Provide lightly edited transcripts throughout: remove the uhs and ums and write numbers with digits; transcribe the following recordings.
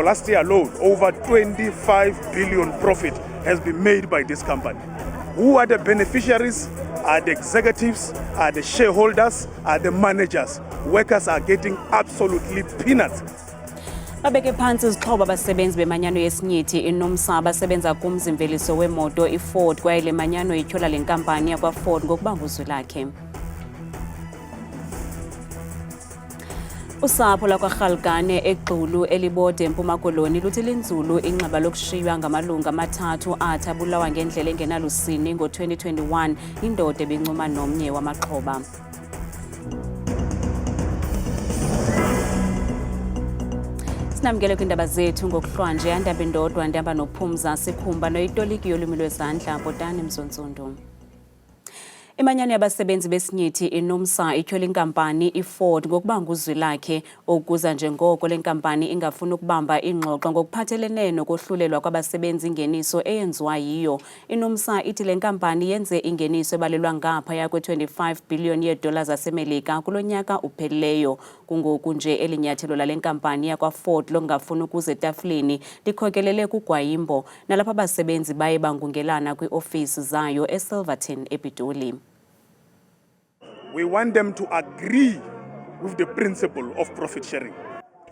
For last year alone, over 25 billion profit has been made by this company. Who are the beneficiaries? Are the executives, are the shareholders, are the managers. Workers are getting absolutely peanuts. Babeke phansi izixhobo abasebenzi bemanyano yesinyithi iNUMSA abasebenza kumzi-mveliso wemoto iFord kwaye le manyano ityhola le nkampani yakwaFord ngokubamba uzwi lakhe. Usapho lakwaRhalgane eGqulu eLibode eMpuma Koloni luthi linzulu inxeba lokushiywa ngamalungu amathathu athi abulawa ngendlela engenalusini ngo-2021 indoda ebincuma nomnye wamaxhoba. Sinamkele kwindaba zethu ngokuhlwanje yandaba indodwa ndihamba noPhumza Sikhumba noyitoliki yolwimi lwezandla Bhotani Mzontsundu. Imanyano yabasebenzi besinyithi iNUMSA ityhola inkampani iFord ngokubanga uzwi lakhe okuza njengoko le nkampani ingafuni ukubamba ingxoxo ngokuphathelene nokohlulelwa kwabasebenzi ingeniso eyenziwa yiyo. iNUMSA ithi le nkampani yenze ingeniso ebalelwa ngaphaya kwe-25 billion yeedollars zaseMelika kulo nyaka uphelileyo. Kungoku nje elinyathelo lale nkampani yakwaFord lokungafuni ukuza etafileni likhokelele kugwayimbo nalapho abasebenzi baye bangungelana kwiofisi zayo eSilverton ePitoli. We want them to agree with the principle of profit sharing.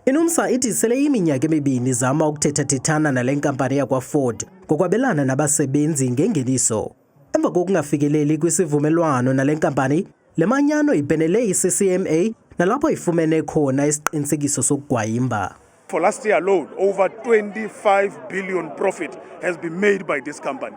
iNUMSA ithi sele iminyaka emibini zama ukuthetha-thethana nale nkampani yakwaFord ngokwabelana nabasebenzi ngengeniso. Emva kokungafikeleli kwisivumelwano nale nkampani, le manyano ibhenele i-CCMA nalapho ifumene khona isiqinisekiso sokugwayimba. For last year alone, over 25 billion profit has been made by this company.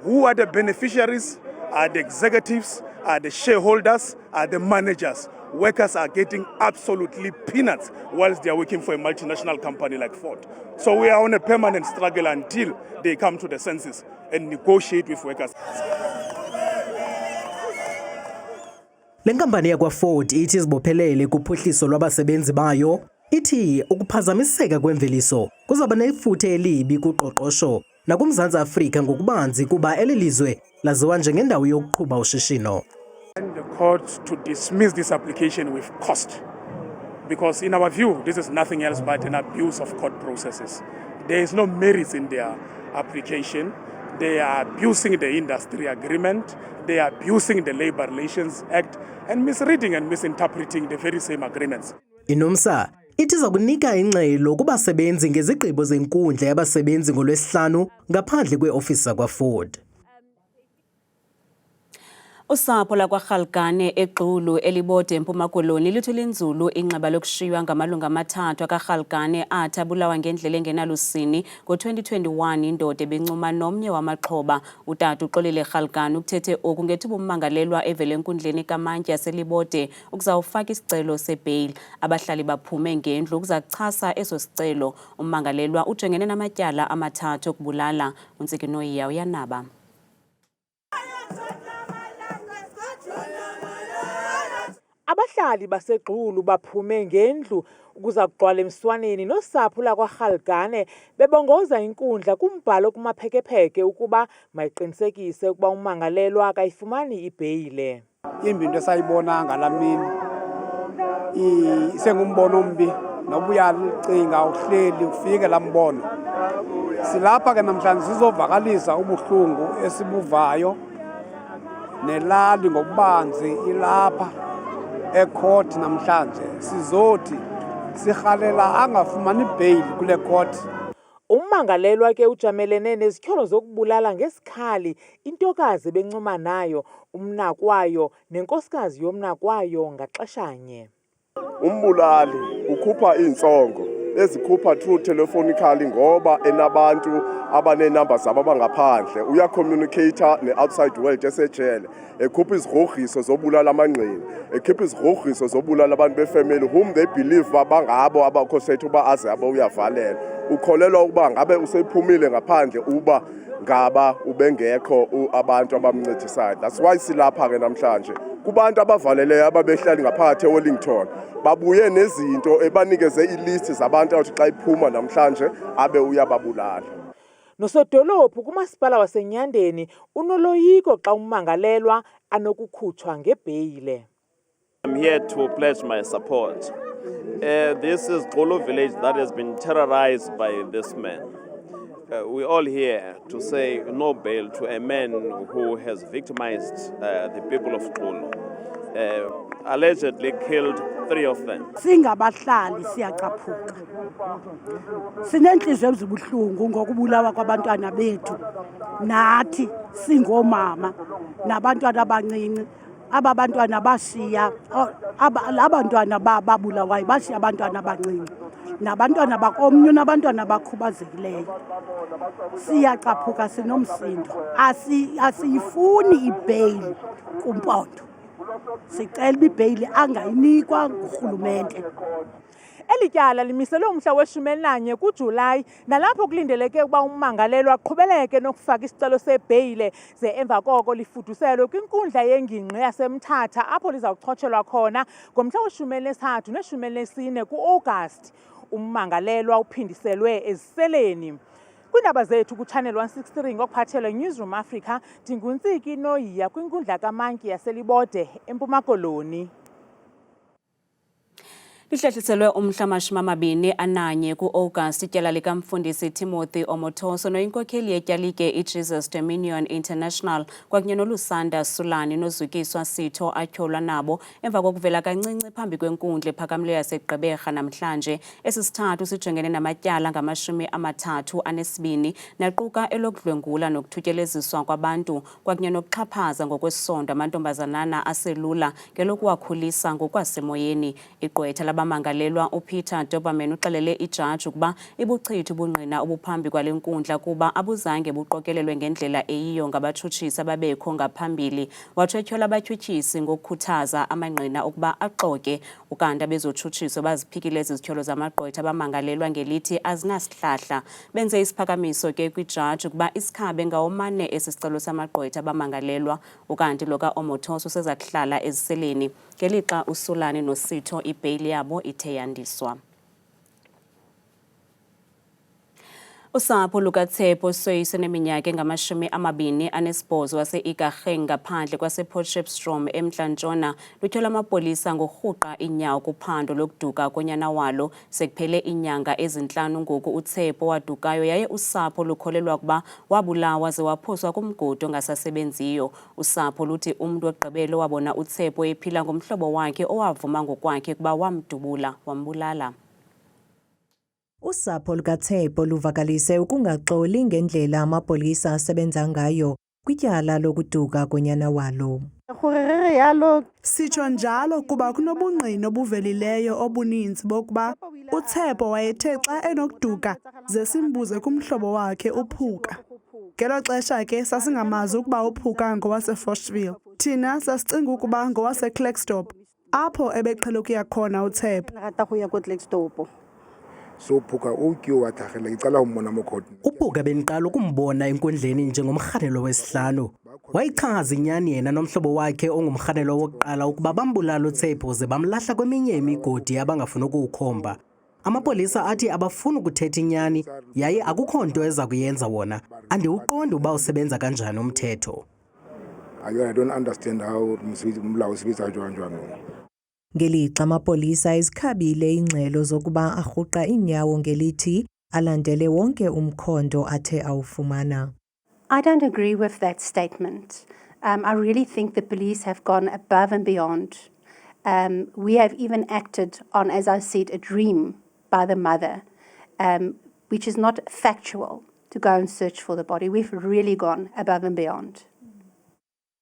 Who are the beneficiaries? Are the executives, are the shareholders, are the managers. Workers are getting absolutely peanuts whilst they are working for a multinational company like Ford. So we are on a permanent struggle until they come to the senses and negotiate with workers. Le nkampani yakwaFord ithi izibophelele kuphuhliso lwabasebenzi bayo, ithi ukuphazamiseka kwemveliso kuzaba nefuthe elibi kuqoqosho nakuMzantsi Afrika ngokubanzi kuba eli lizwe laziwa njengendawo yokuqhuba ushishino. And the court to dismiss this application with cost, because in our view this is nothing else but an abuse of court processes. There is no merits in their application. They are abusing the industry agreement, they are abusing the Labour Relations Act and misreading and misinterpreting the very same agreements. iNUMSA ithi iza kunika ingxelo kubasebenzi ngezigqibo zenkundla yabasebenzi ngoLwesihlanu ngaphandle kweofisi zakwaFord. Usapho lakwaRhalgane eGqulu eLibode eMpuma Koloni luthi linzulu inxeba lokushiywa ngamalungu amathathu akaRhalgane athi abulawa ngendlela engenalusini ngo-2021 indoda ebincuma nomnye wamaxhoba. Utata uXolile Rhalgane ukuthethe oku ngethuba ummangalelwa evele enkundleni kaMantyi yaseLibode ukuzawufaka isicelo sebeyili. Abahlali baphume ngendlu ukuza kuchasa eso sicelo. Ummangalelwa ujongene namatyala amathathu okubulala. uNtsiki Noyiya uyanaba. Abahlali baseGqulu baphume ngendlu ukuza kugcwala emswaneni nosapho lakwaRhalgane bebongoza inkundla kumbhalo kumaphekepheke ukuba mayiqinisekise ukuba ummangalelwa akayifumani ibheyile. Imbi into esayibona ngalamini isengumbono ombi noba uyacinga uhleli ufike lambono. Silapha ke namhlanje sizovakalisa ubuhlungu esibuvayo nelali ngokubanzi ilapha ecourt namhlanje sizothi sirhalela angafumani bail kule court. Ummangalelwa ke ujamelene nezityholo zokubulala ngesikhali intokazi bencuma nayo umnakwayo nenkosikazi yomnakwayo ngaxeshanye. Umbulali ukhupha insongo ezikhupha through telephonically ngoba enabantu abanenamba zabo abangaphandle uyacommunicator ne-outside world esejele ekhupha izigogriso zobulala amangqini ekhipha izigogriso zobulala abantu befamily whom they believe bangabo abakhosethu uba aze abo uyavalela ukholelwa ukuba ngabe usephumile ngaphandle uba ngaba ubengekho abantu abamncedisayo. That's why silapha ke namhlanje kubantu abavaleleyo ababehlali ngaphakathi eWellington babuye nezinto ebanikeze ilist zabantu athi xa iphuma namhlanje abe uyababulala. Nosodolophu kumasipala waseNyandeni unoloyiko xa ummangalelwa anokukhutshwa ngebheyile. I'm here to pledge my support This is Xolo village that has been terrorized by this man. We're all here to say no bail to a man who has victimized the people of Xolo, allegedly killed 3 of them. Singabahlali siyacaphuka. Sinenhliziyo ezibuhlungu ngokubulawa kwabantwana bethu. Nathi singomama nabantwana abancinci. Abantwana bashiya abantwana babulawayo bashiya abantwana abancinci. Nabantwana bakomnye nabantwana bakhubazekileyo. Siyacaphuka sinomsindo. Asiyifuni ibail kumpondo. Sicela ibail angayinikwa ngurhulumente. Eli tyala limiselwe umhla we-11 kuJulayi nalapho kulindeleke ukuba ummangalelwa aqhubeleke nokufaka isicelo sebheyile ze emva koko lifuduselwe kwinkundla yengingqi yaseMthatha apho lizawuchotshelwa khona ngomhla we-13 ne-14 ku-Agasti. Ummangalelwa uphindiselwe eziseleni. Kwiindaba zethu kuChannel 163 ngokuphathelwa Newsroom Africa, Ndinguntsiki Noyiya kwinkundla kaMantyi yaseLibode eMpuma Koloni. Lihlehliselwe umhla wama-21 ku-Agasti ityala likamfundisi Timothy Omotoso noyinkokheli yetyalike iJesus Dominion International kwakunye noLusanda Sulani noZukiswa Sitho atyholwa nabo emva kokuvela kancinci phambi kwenkundla ephakamileyo yaseGqeberha namhlanje. Esisithathu sijongene namatyala ngama-32 naquka elokudlwengula nokuthutyeleziswa kwabantu kwakunye nokuxhaphaza ngokwesondo amantombazanana aselula ngelokuwakhulisa ngokwasemoyeni. Igqwetha abamangalelwa uPeter Doberman uxelele ijaji ukuba ibuchitha ubungqina obuphambi kwale nkundla kuba abuzange buqokelelwe ngendlela eyiyo ngabatshutshisi ababekho ngaphambili. Watsho etyhola abatyhutyisi ngokukhuthaza amangqina ukuba axoke ukanti abezotshutshisi baziphikile ezi zityholo zamagqwetha abamangalelwa ngelithi azinasihlahla. Benze isiphakamiso ke kwijaji ukuba isikhabe ngawomane esi sicelo samagqwetha abamangalelwa ukanti lo ka-Omotoso seza kuhlala eziseleni ngelixa uSulani noSitho ibheyili yabo ithe yandiswa. Usapho lukaTshepo Soyise neminyaka engama-28 wase-Ikageng ngaphandle kwase-Potchefstroom eMntla-Ntshona lutyhola amapolisa ngorhuqa inyawo kuphando lokuduka konyana walo. Sekuphele iinyanga ezintlanu ngoku uTshepo wadukayo yaye usapho lukholelwa ukuba wabulawa ze waphoswa kumgodi ongasasebenziyo. Usapho luthi umntu ogqibelo wabona uTshepo ephila ngomhlobo wakhe owavuma ngokwakhe ukuba wambulala. Usapho lukaTshepo luvakalise ukungaxoli ngendlela amapolisa asebenza ngayo kwityala lokuduka konyana walo. Sitsho njalo kuba kunobungqina obuvelileyo obuninzi bokuba uTshepo wayethe xa enokuduka ze simbuze kumhlobo wakhe uPhuka. Ngelo xesha ke sasingamazi ukuba uPhuka ngowaseForshville. Thina sasicinga ukuba ngowaseKlerksdorp apho ebeqhele ukuya khona uTshepo. So Phuka utyiwa thagele icala umbona mokhodi. uPhuka beniqala ukumbona enkundleni njengomrhanelwa wesihlanu. Wayichaza inyani yena nomhlobo wakhe ongumrhanelwa wokuqala ukuba bambulala uTshepo ze bamlahla kweminye imigodi abangafuni ukuwukhomba. Amapolisa athi abafuni ukuthetha inyani yaye akukho nto eza kuyenza wona. Andiwuqondi uba usebenza kanjani umthetho. I don't understand how umlawu usebenza kanjani. Ngelixa amapolisa ezikhabile ingxelo zokuba arhuqa inyawo ngelithi alandele wonke umkhondo athe awufumana. I don't agree with that statement. I really think the police have gone above and beyond. We have even acted on, as I said, a dream by the mother, which is not factual, to go and search for the body. We've really gone above and beyond.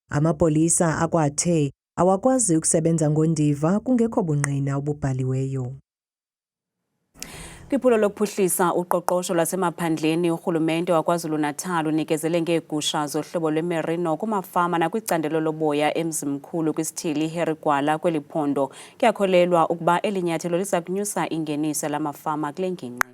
Amapolisa akwathe awakwazi ukusebenza ngondiva kungekho bungqina obubhaliweyo. Kwiphulo lokuphuhlisa uqoqosho lwasemaphandleni urhulumente waKwaZulu-Natal unikezele ngeegusha zohlobo lwemerino kumafama nakwicandelo loboya emzimkhulu kwisithili iHerigwala kweli phondo. Kuyakholelwa ukuba eli nyathelo liza kunyusa ingeniso lamafama kule ngingqi.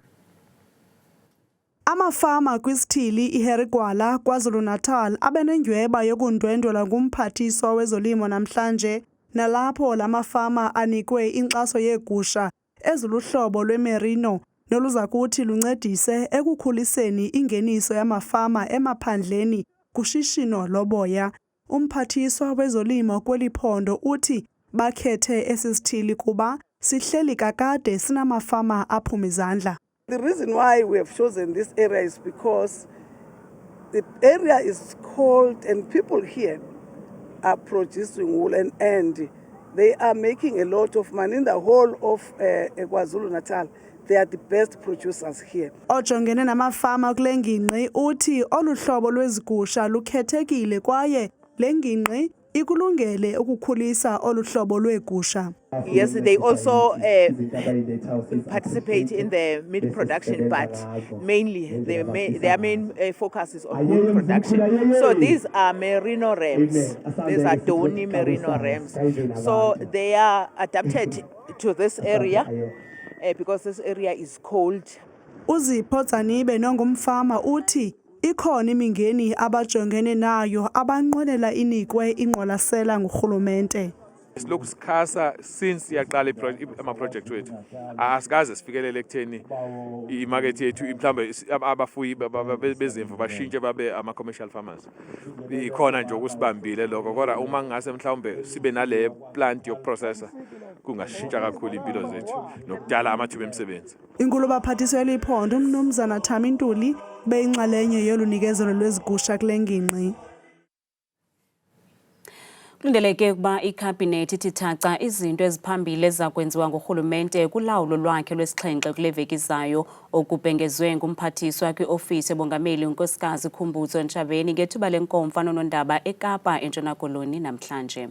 Amafama kwisithili iHerigwala KwaZulu-Natal abenenyweba yokundwendwela ngumphathiswa wezolimo namhlanje nalapho lamafama anikwe inkxaso yeegusha eziluhlobo lwemerino noluza kuthi luncedise ekukhuliseni ingeniso yamafama emaphandleni kushishino loboya. Umphathiswa wezolimo kweli phondo uthi bakhethe esi sithili kuba sihleli kakade sinamafama aphuma izandla. The reason why we have chosen this area is because the area is cold and people here are producing wool and they are making a lot of money in the whole of KwaZulu-Natal. They are the best producers here. Ojongene namafama kule ngingqi uthi olu hlobo lwezigusha lukhethekile kwaye le ngingqi ikulungele ukukhulisa olu hlobo lweegusha. Yes, they also participate in the meat production, but mainly their main focus is on wool production. So these are merino rams. These are Doni merino rams. So they are adapted to this area because this area is cold. Uzipho Dzanibe nongumfama uthi ikhona imingeni abajongene nayo abanqwenela inikwe ingqwalasela ngurhulumente. Silokhu sikhasa since yaqala ama-project wethu asikaze sifikelele ekutheni imarket yethu mhlawumbe abafuyi bezimvu bashintshe babe ama-commercial farmers. Ikhona nje ukusibambile lokho kodwa uma ngase mhlawumbe sibe nale plant yokuprocessa kungashintsha kakhulu impilo zethu nokudala amathuba emisebenzi. Inkulu baphathiswa eliphondo uMnumzana Thami Ntuli beyinxalenye yolunikezelo lwezigusha kule ngingqi. Kulindeleke ukuba ikhabhinethi ithi thaca izinto eziphambili ezakwenziwa ngurhulumente kulawulo lwakhe lwesixhenxe kule veki izayo okubhengezwe ngumphathiswa kwi-ofisi yobongameli uNkosikazi Khumbudzo Ntshavheni ngethuba lenkomfa nonondaba eKapa eNtshona Koloni namhlanje.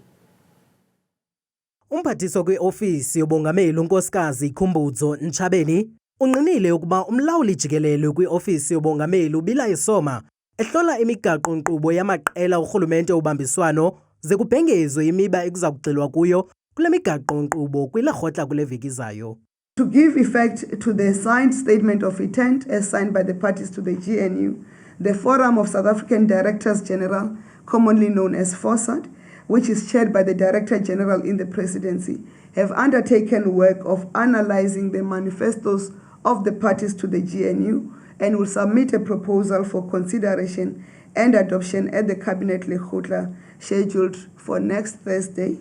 Umphathiswa kwi-ofisi yobongameli uNkosikazi Khumbudzo Ntshavheni unqinile ukuba umlawuli jikelele kwi-ofisi yobongameli uBila Isoma ehlola imigaqo-nkqubo yamaqela urhulumente ubambiswano ze kubhengezwe imiba ekuza kugxilwa kuyo kule migaqo-nkqubo kwilarhotla kule veki izayo. To give effect to the signed statement of intent as signed by the parties to the GNU, the Forum of South African Directors General, commonly known as FOSAD, which is chaired by the Director General in the Presidency, have undertaken work of analyzing the manifestos of the parties to the GNU and will submit a proposal for consideration and adoption at the Cabinet Lekgotla scheduled for next Thursday.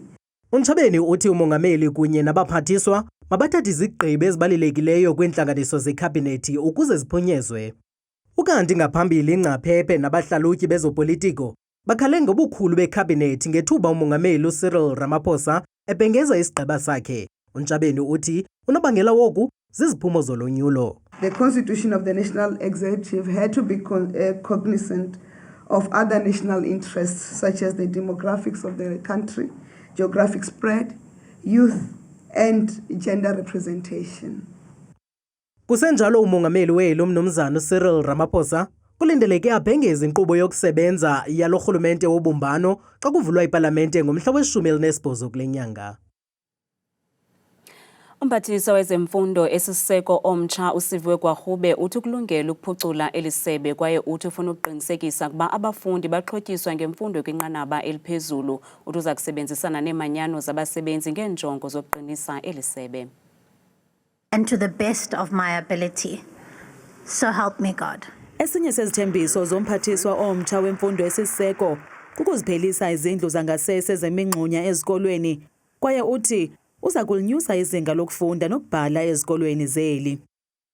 UNtshavheni uthi umongameli kunye nabaphathiswa mabathathe izigqibo ezibalulekileyo kwiintlanganiso zekhabhinethi ukuze ziphunyezwe. Ukanti ngaphambili ingcaphephe nabahlalutyi bezopolitiko bakhale ngobukhulu bekhabhinethi ngethuba umongameli uCyril Ramaphosa ebhengeza isigqiba sakhe. uNtshavheni uthi unobangela woku ziziphumo zolonyulo. The Constitution of the National Executive had to be cognizant of other national interests such as the demographics of the country, geographic spread, youth and gender representation. Kusenjalo umongameli welo Mnumzana Cyril Ramaphosa kulindeleke abhengeze inkqubo yokusebenza yalo rhulumente wobumbano xa kuvulwa ipalamente ngomhla we-18 kule nyanga. Umphathiswa wezemfundo esiseko omtsha uSiviwe Gwarhube uthi kulungele ukuphucula elisebe kwaye uthi ufuna ukuqinisekisa ukuba abafundi baxhotyiswa ngemfundo kwinqanaba eliphezulu uthi uza kusebenzisana neemanyano zabasebenzi ngeenjongo zokuqinisa elisebe. And to the best of my ability, so help me God. Esinye sezithembiso zomphathiswa omtsha wemfundo esiseko kukuziphelisa izindlu zangasese zemingxunya ezikolweni kwaye uthi uza kulinyusa izinga lokufunda nokubhala ezikolweni zeli.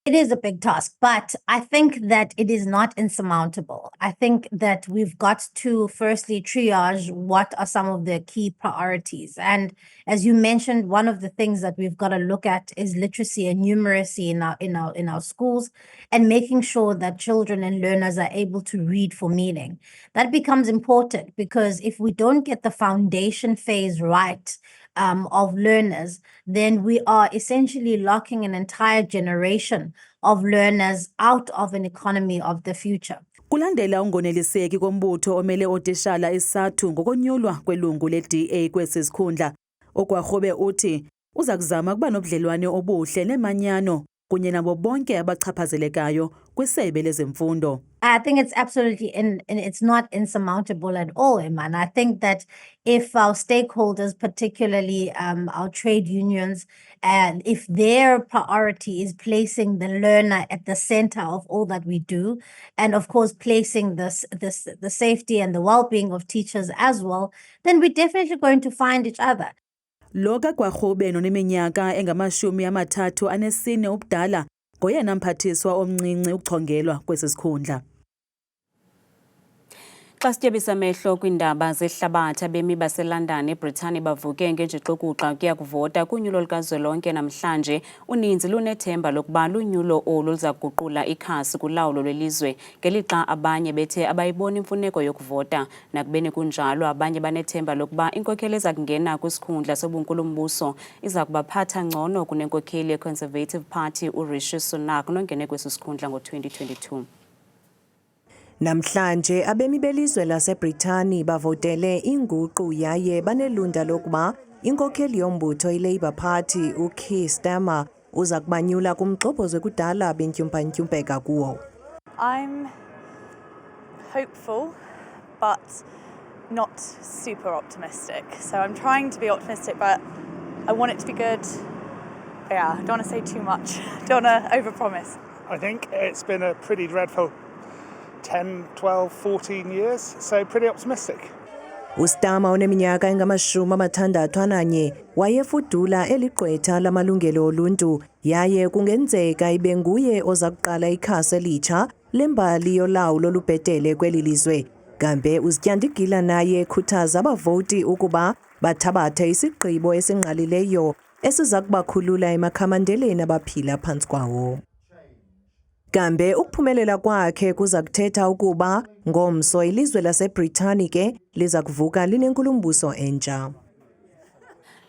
It is a big task, but I think that it is not insurmountable. I think that we've got to firstly triage what are some of the key priorities. And as you mentioned, one of the things that we've got to look at is literacy and numeracy in our schools and making sure that children and learners are able to read for meaning. That becomes important because if we don't get the foundation phase right, of learners, then we are essentially locking an entire generation of learners out of an economy of the future. Kulandela ungoneliseki kombutho omele otishala isathu ngokonyulwa kwelungu le-DA kwesi sikhundla, uGwarhube uthi uza kuzama kuba nobudlelwane obuhle nemanyano kunye nabo bonke abachaphazelekayo kwisebe lezemfundo. I think it's absolutely, and it's not insurmountable at all, Iman. I think that if our stakeholders, particularly our trade unions, and if their priority is placing the learner at the center of all that we do, and of course placing the safety and the well-being of teachers as well, then we're definitely going to find each other. lo kaGwarhube oneminyaka engama-34 ubudala ngoyena mphathiswa omncinci ukuchongelwa kwesi sikhundla. Xa sityebisa amehlo kwiindaba zehlabathi, abemi baseLondon eBritani bavuke ngenjixukuxa ukuya kuvota kunyulo lukazwelonke namhlanje. Uninzi lunethemba lokuba lunyulo olu luza kuguqula ikhasi kulawulo lwelizwe, ngelixa abanye bethe abayiboni imfuneko yokuvota. Nakubeni kunjalo, abanye banethemba lokuba inkokheli eza kungena kwisikhundla sobunkulumbuso iza kubaphatha ngcono kunenkokheli ye-Conservative Party uRishi Sunak nongene kwesi sikhundla ngo-2022. Namhlanje abemi belizwe laseBritani bavotele inguqu yaye banelunda lokuba inkokheli yombutho iLabour Party uKeir Starmer uza kubanyula kumgxobhozo kudala bentyumpa-ntyumpeka kuwo. I'm hopeful but not super optimistic. So I'm trying to be optimistic but I want it to be good. Yeah, I don't want to say too much. Don't want to overpromise. I think it's been a pretty dreadful 10, 12, 14 years, so pretty optimistic. uStarmer oneminyaka engama-61 wayefudula eligqwetha lamalungelo oluntu yaye kungenzeka ibe nguye oza kuqala ikhasi elitsha lembali yolawulo olubhetele kweli lizwe. Kambe uZityandigila naye ekhuthaza abavoti ukuba bathabathe isigqibo esingqalileyo esiza kubakhulula emakhamandeleni abaphila phantsi kwawo. Kambe ukuphumelela kwakhe kuza kuthetha ukuba ngomso ilizwe laseBritani ke liza kuvuka linenkulumbuso entsha.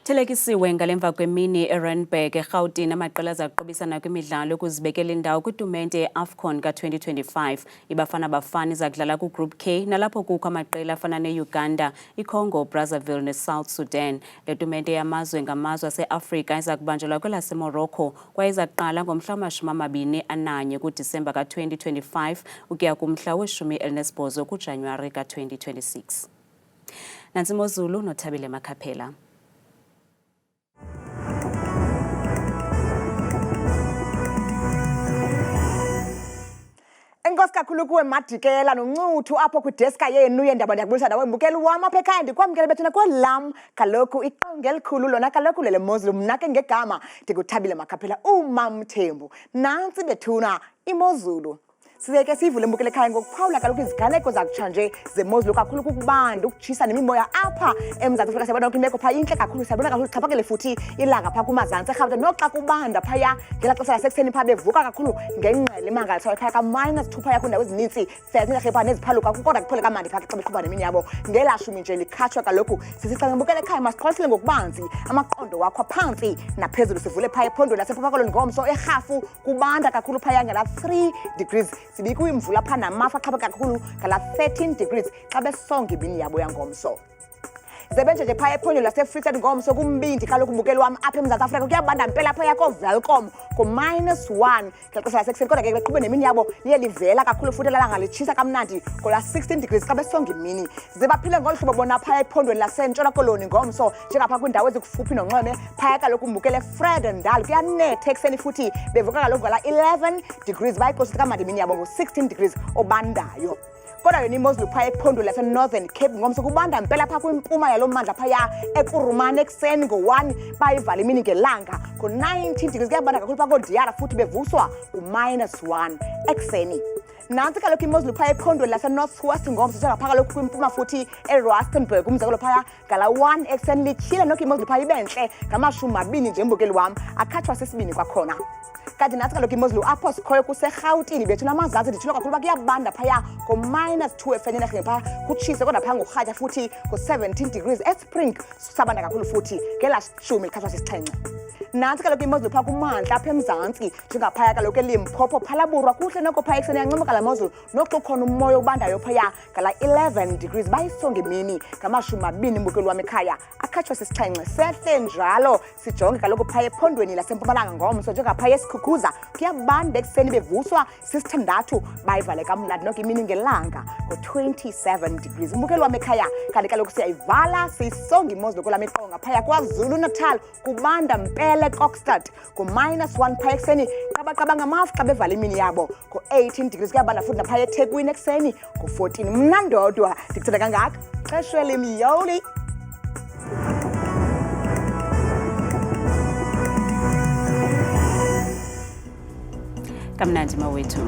Thelekisiwe ngalemva kwemini eRandburg eGauteng amaqela aza kuqobisana kwimidlalo ukuzibekela indawo kwitumente ye-AFCON ka-2025. iBafana Bafana iza kudlala kuGroup K nalapho kukho amaqela afana ne-Uganda, iCongo Brazzaville neSouth Sudan. Le tumente yamazwe ngamazwe aseAfrika iza kubanjelwa kwelaseMorocco kwaye iza kuqala ngomhla wama-21 kuDisemba ka-2025 ukuya kumhla we-18 kuJanuwari ka-2026. Nansi imozulu noThabile Makhaphela. Enkosi kakhulu kuwe Madikela noNcuthu apho kwideska yenu yendaba ndiyakubulisa nawe mbukeli wam apha ekhaya ndikwamkele bethuna kwelam kaloku iqonga elikhulu lona kaloku lele mozulu mna ke ngegama ndikuThabile Makhaphela uMamthembu. Nantsi bethuna imozulu. Sizeke sivule mbukele ekhaya ngokuphawula kaloku iziganeko zakutshanje zemozulu kakhulu kukubanda ukutshisa nemimoya apha eMzantsi Afrika. Siyabona imeko phaa intle kakhulu, siyabona kakhulu xhaphakele futhi ilanga phaa kumazantsi eRhawutini noxa kubanda phaya ngela xesha lasekuseni phaa bevuka kakhulu ngengqele emangalisayo phaya ka-2 phaya kwiindawo ezinintsi fezile phaa neziphaluka kodwa kuphole kamandi phaya xa beqhuba nemini yabo ngelashumi nje likhatshwa kaloku sisicela mbukele ekhaya masiqwalasele ngokubanzi amaqondo wakho phantsi naphezulu. Sivule phaya ephondweni laseMpuma Koloni ngomso eRhafu kubanda kakhulu phaya ngala 3 degrees. Sibikwe imvula phaa namafa axhaphaka kakhulu ngala 13 degrees xa besonga imini yabo yangomso. Zebenje nje phaya ephondweni laseFree State ngomso kumbindi kaloku mbukeli wam apha eMzantsi Afrika kuyabanda mpela phaya koVelcom ku-1 ngela xesha lasekuseni kodwa ke beqhube nemini yabo liye livela kakhulu futhi lalanga litshisa kamnandi kola 16 degrees xa besonga imini. Ze baphile ngolu hlobo bona phaya ephondweni laseNtshona Koloni ngomso njengapha kwiindawo ezikufuphi nonxweme phaya kaloku mbukele Fred Ndal kuyanetha ekuseni futhi bevuka kaloku ngala 11 degrees bayiqosisa kamandi imini yabo ngo-16 degrees obandayo. Kodwa yona imozulu phaya ephondweni laseNorthern Cape ngomso kubanda mpela phaa kwimpuma yalo mmandla phaya eKurumane ekuseni ngo-1 bayivala imini ngelanga ngo-19 degrees. Kuyabanda kakhulu phaa koDiara futhi bevuswa ku-1 ekuseni. Nantsi kaloku imozulu phaya ephondweni laseNorth West ngomso njengaphaa kaloku kwimpuma futhi eRustenburg umzekelo phaya ngala 1 ekuseni litshile nokho imozulu phaya ibe ntle ngama-20 nje mbukeli wam akhatshwa sesibini kwakhona. Kanti nathi kaloku imozulu apho sikhoyo kuseRhawutini bethu namazantsi nditshilo kakhulu uba kuyabanda phaya ngo-2 efenye erhini phaa kutshise kodwa phaya ngorhatya futhi ngo-17 degrees. eSpring sabanda kakhulu futhi ngela 10 likhatshwa sesixhenxe. Nantsi kaloku imozulu phaa kumantla apha eMzantsi njengaphaya kaloku eLimpopo phalaburwa kuhle noko phaya ekuseni yancomoka la mozulu noxa ukhona umoya obandayo phaya ngala 11 degrees bayisonga imini ngama-20 mbukeli wam ekhaya akhatshwa sesixhenxe. Sehle njalo sijonge kaloku phaya ephondweni laseMpumalanga ngomso njengaphaya eSikhukhuza kuyabanda ekuseni bevuswa 6 bayivale kamnandi noko imini ngelanga ngo-27 degrees. Mbukeli wam ekhaya kanti kaloku siyayivala siyisonga imozulu kula miqonga phaya KwaZulu Natal kubanda mpele Kokstad ku-1 phaya ekuseni qabaqaba ngamafu xa bevala imini yabo ngo-18 degrees. Kuyabanda futhi naphaya eThekwini ekuseni ngo-14. Mna ndodwa ndikuthanda kangaka xeshwele imiyoli. Kamnandi mawethu.